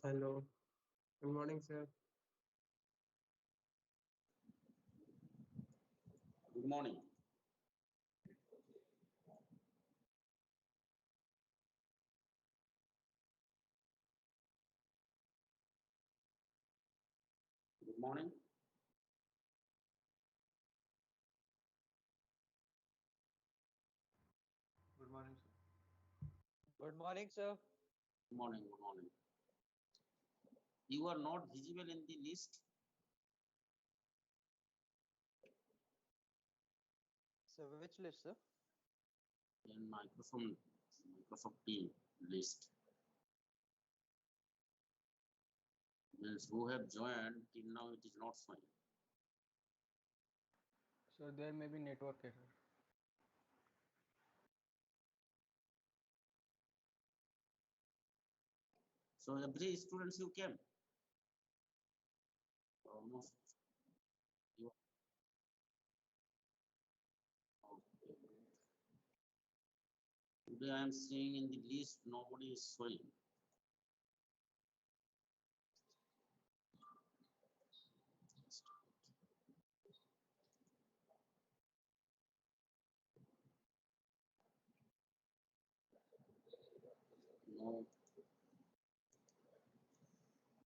Hello. Good morning, sir. Good morning. Good morning. Good morning, sir. Good morning, sir. Good morning. Good morning. You are not visible in the list. So, which list, sir? In Microsoft Team list. Means who have joined till now it is not showing. So there may be network error. So every students you came. Almost. You, okay. Today I am seeing in the list nobody is showing. No.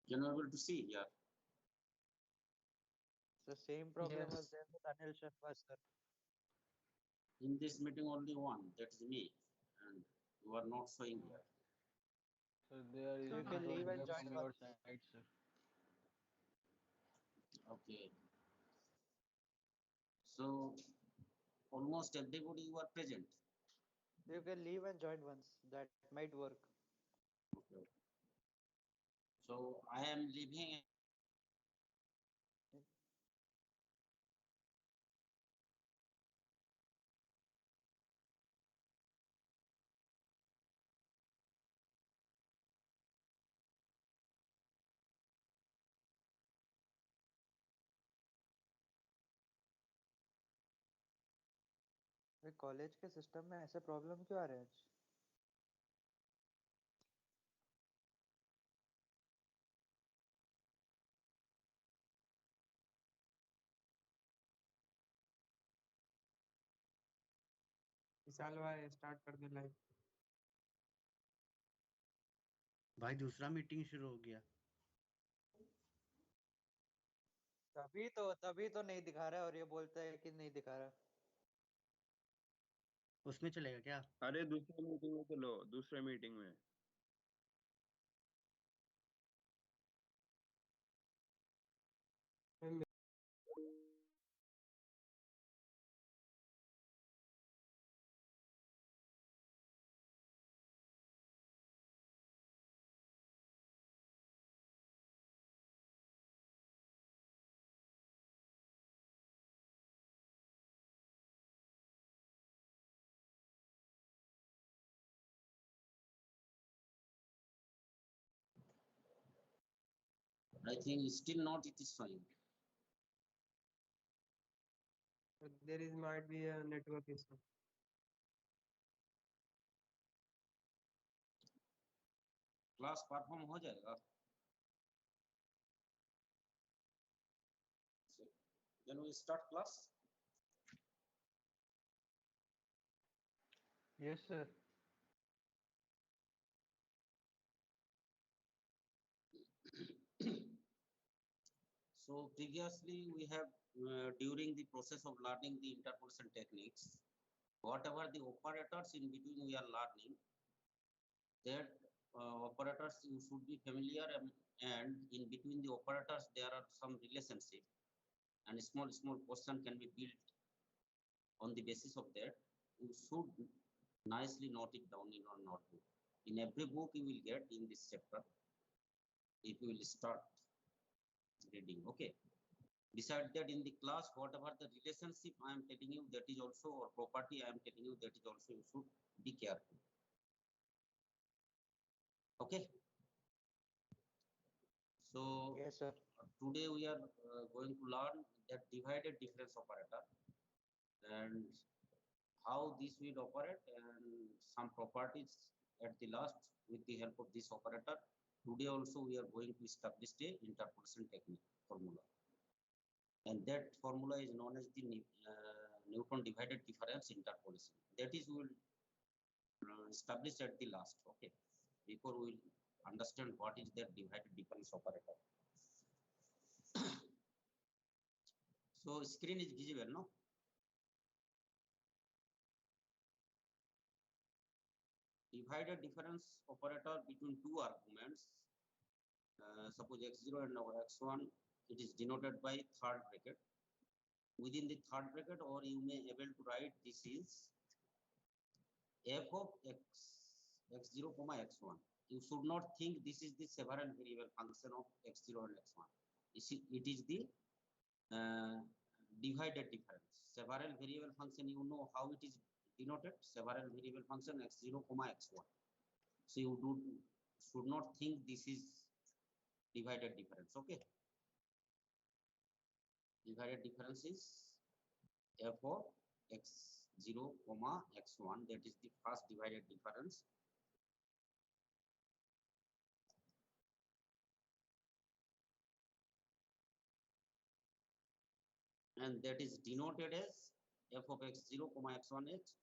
Can you able to see here? So, same problem was Yes. there with Anil Sharma, sir. In this meeting only one, that is me, and you are not showing here. So there is So, a you can network leave and issue join from your once. side, sir. Okay. So almost everybody you are present. You can leave and join once. That might work. Okay. So I am leaving. Way college के system में ऐसे problem क्यों आ रहे हैं आज? विशाल भाई start कर दे live. भाई दूसरा मीटिंग शुरू हो गया। तभी तो नहीं दिखा रहा है और ये बोलता है कि नहीं दिखा रहा। उसमें चलेगा क्या? अरे दूसरे मीटिंग में चलो, दूसरे मीटिंग में। I think still not it is showing. There is might be a network issue. Class perform हो जाएगा। Then we start class. Yes, sir. So previously we have during the process of learning the interpolation techniques, whatever the operators in between we are learning, that operators you should be familiar, and in between the operators there are some relationship, and small question can be built on the basis of that. You should nicely note it down in your notebook. In every book you will get in this chapter, if you will start reading. Okay. Besides that, in the class, whatever the relationship I am telling you, that is also, or property I am telling you, that is also, you should be careful. Okay. So Yes, sir. today we are going to learn that divided difference operator and how this will operate, and some properties at the last with the help of this operator. today also we are going to establish a interpolation technique formula, and that formula is known as the Newton divided difference interpolation. That is we will establish at the last. Okay, before we will understand what is that divided difference operator. So screen is visible, no? Divided difference operator between two arguments, suppose x0 and x1, it is denoted by third bracket. Within the third bracket, or you may able to write this is f of x0 comma x1. You should not think this is the several variable function of x0 and x1. You see, it is the divided difference. Several variable function, you know how it is denoted, several variable function x0 comma x1. So you should not think this is divided difference. Okay, divided difference is f of x0 comma x1, that is the first divided difference. And that is denoted as f of x0 comma x1 is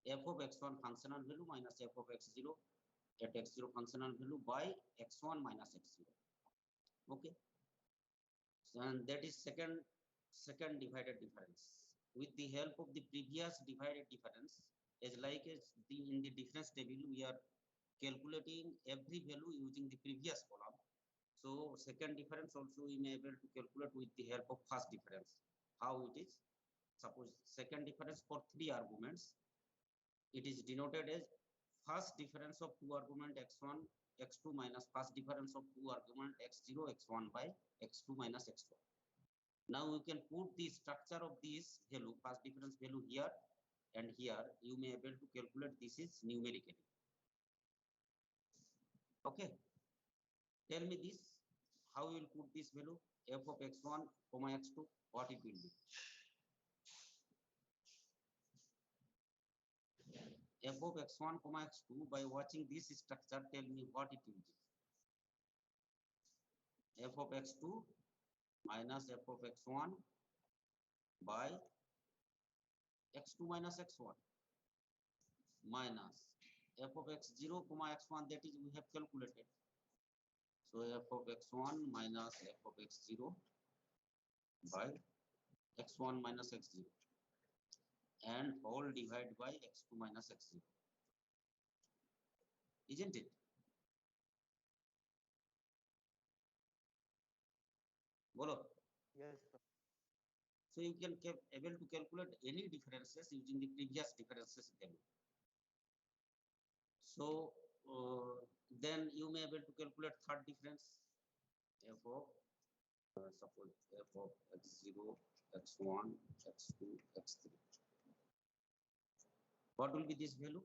f of x1 functional value minus f of x0 at x0 functional value by x1 minus x0. Okay, so, and that is second divided difference. With the help of the previous divided difference, as like as in the difference table, we are calculating every value using the previous column. So second difference also we may able to calculate with the help of first difference. How it is? Suppose second difference for three arguments, it is denoted as first difference of two argument x1 x2 minus first difference of two argument x0 x1 by x2 minus x1. Now you can put the structure of this value, first difference value here and here. You may able to calculate this is numerically. Okay, tell me this, how you will put this value f of x1 comma x2, what it will be? F of x1 comma x2, by watching this structure, tell me what it will be. F of x2 minus f of x1 by x2 minus x1 minus f of x0 comma x1, that is we have calculated. So f of x1 minus f of x0 by x1 minus x0 and whole divided by x2 minus x0. Isn't it? Bolo. Yes, sir. So you can able to calculate any differences using the previous differences value. So then you may able to calculate third difference, f of suppose f of x0, x1, x2, x3. What will be this value?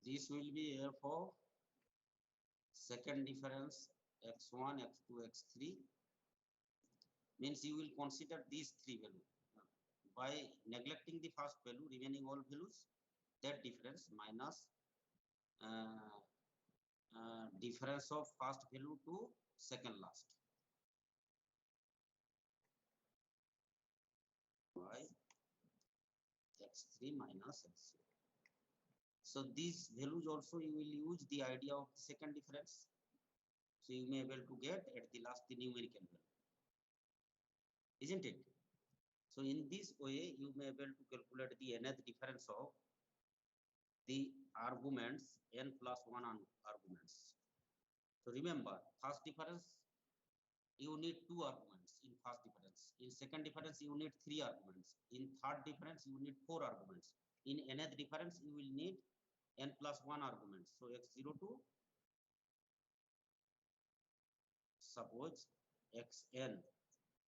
This will be f of second difference x1, x2, x3. Means you will consider these three values. By neglecting the first value, remaining all values, that difference minus difference of first value to second last. By x3 minus x0. So these values also you will use the idea of the second difference. So you may be able to get at the last the numerical value. Isn't it? So in this way, you may be able to calculate the nth difference of the arguments n plus 1 arguments. So remember, first difference, you need 2 arguments in first difference. In second difference, you need 3 arguments. In third difference, you need 4 arguments. In nth difference, you will need n plus 1 arguments. So x0 to suppose xn,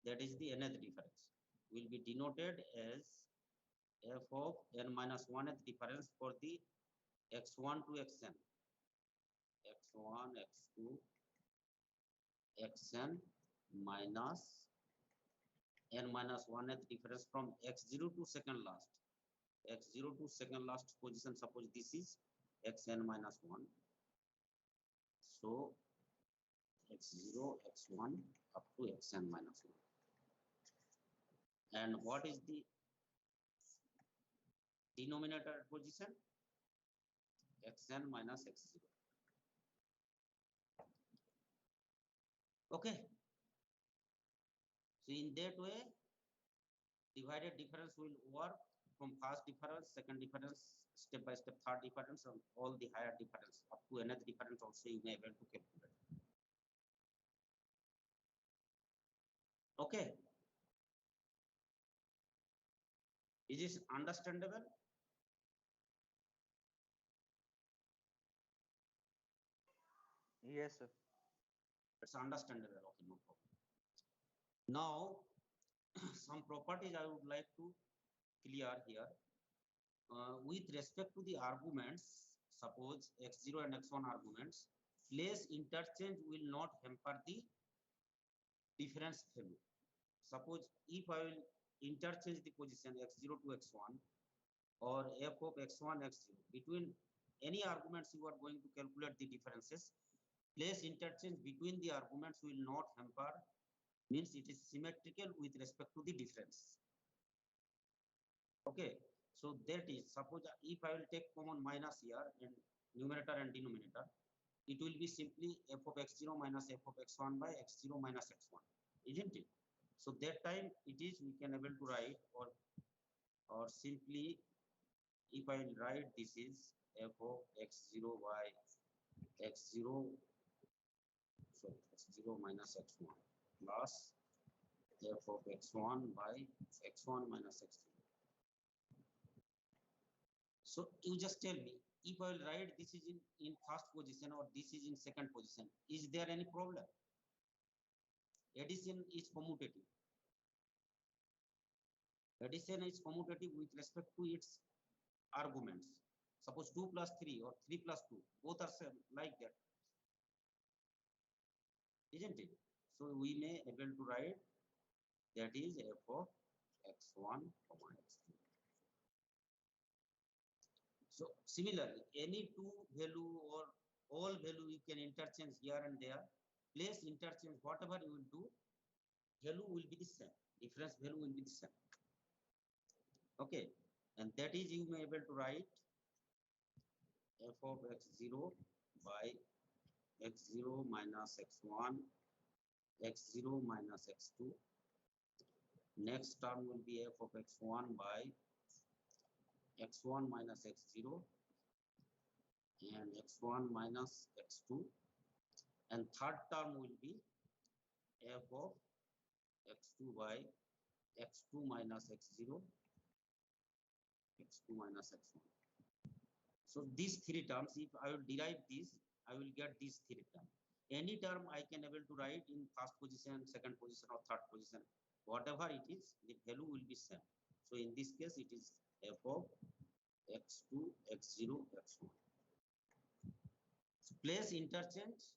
that is the nth difference, will be denoted as f of n minus 1th difference for the x1 to xn, x1, x2, xn minus n minus 1th difference from x0 to second last, x0 to second last position, suppose this is xn minus 1. So x0, x1 up to xn minus 1. And what is the denominator position? Xn minus x0. Okay. So in that way, divided difference will work from first difference, second difference, step by step, third difference, and all the higher difference up to nth difference also you may be able to calculate. Okay. Is this understandable? Yes, sir. It's understandable. Okay, no problem. Now, some properties I would like to clear here. With respect to the arguments, suppose x0 and x1 arguments, place interchange will not hamper the difference value. Suppose if I will interchange the position x0 to x1 or f of x1, x0 between any arguments you are going to calculate the differences, place interchange between the arguments will not hamper, means it is symmetrical with respect to the difference. Okay, so that is, suppose if I will take common minus here in numerator and denominator, it will be simply f of x0 minus f of x1 by x0 minus x1, isn't it? So that time it is, we can able to write, or simply if I will write, this is f of x0 by x0, sorry, x0 minus x1 plus f of x1 by x1 minus x0. So you just tell me, if I will write this is in first position or this is in second position, is there any problem? Addition is commutative. Addition is commutative with respect to its arguments. Suppose 2 plus 3 or 3 plus 2, both are same like that, isn't it? So we may able to write that is f of x1, x2. So similarly, any two value or all value you can interchange here and there. Place interchange, whatever you will do, value will be the same. Difference value will be the same. Okay, and that is you may able to write f of x0 by x0 minus x1, x0 minus x2. Next term will be f of x1 by x1 minus x0 and x1 minus x2, and third term will be f of x2 by x2 minus x0, x2 minus x1. So these three terms, if I will derive this, I will get these three terms. Any term I can able to write in first position, second position, or third position. Whatever it is, the value will be same. So in this case, it is f of x2, x0, x1. So place interchange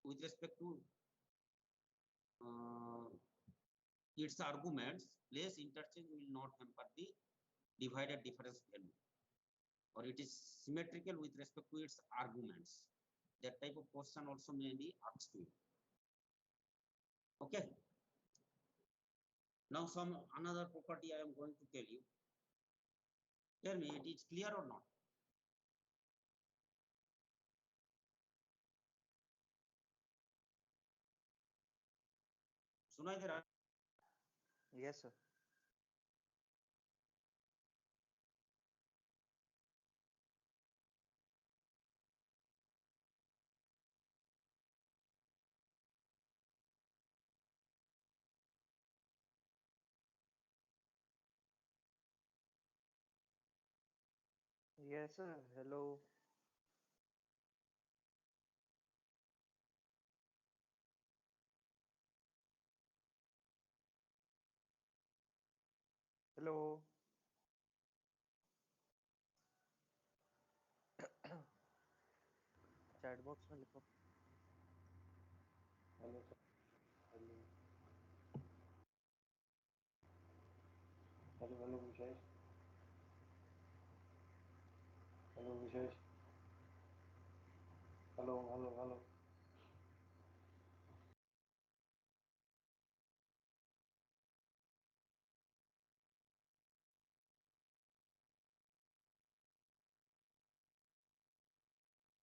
with respect to its arguments. Place interchange will not hamper the divided difference value, or it is symmetrical with respect to its arguments. That type of question also may be asked to you. Okay. Now some another property I am going to tell you. Tell me, it is clear or not? सुनाई दे रहा है? Yes, sir. Yes, sir. Hello. Hello. Chat box में लिखो. Hello, sir. Hello. Hello, Vishesh. Vishesh hello hello hello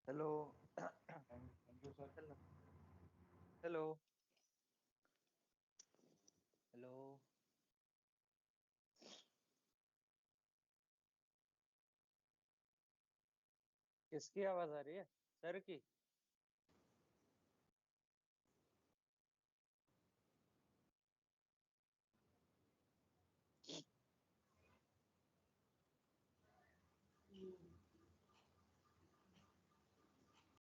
hello thank you sir hello hello hello किसकी आवाज आ रही है? Sir की?